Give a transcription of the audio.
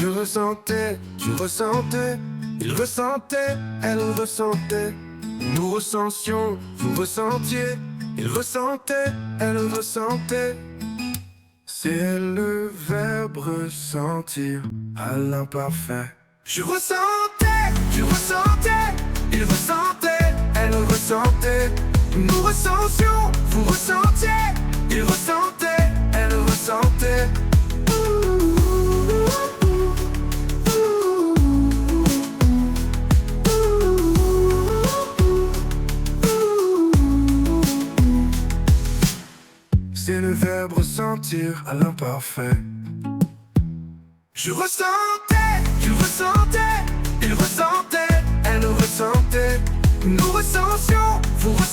Je ressentais, tu ressentais, il ressentait, elle ressentait. Nous ressentions, vous ressentiez, il ressentait, elle ressentait. C'est le verbe ressentir à l'imparfait. Je ressentais, tu ressentais, il ressentait, elle ressentait. Nous ressentions, vous ressentiez, il ressentait, elle ressentait. C'est le verbe ressentir à l'imparfait. Je ressentais, tu ressentais, il ressentait, elle ressentait. Nous ressentions, vous ressentiez.